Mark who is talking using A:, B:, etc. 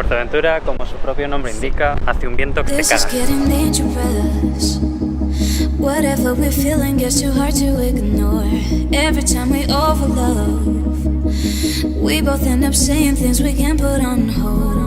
A: Fuerteventura, como su propio nombre indica, hace un viento que te cagas.
B: Whatever we're feeling gets too hard to ignore. Every time we overlove, we both end up saying things we can't put on hold.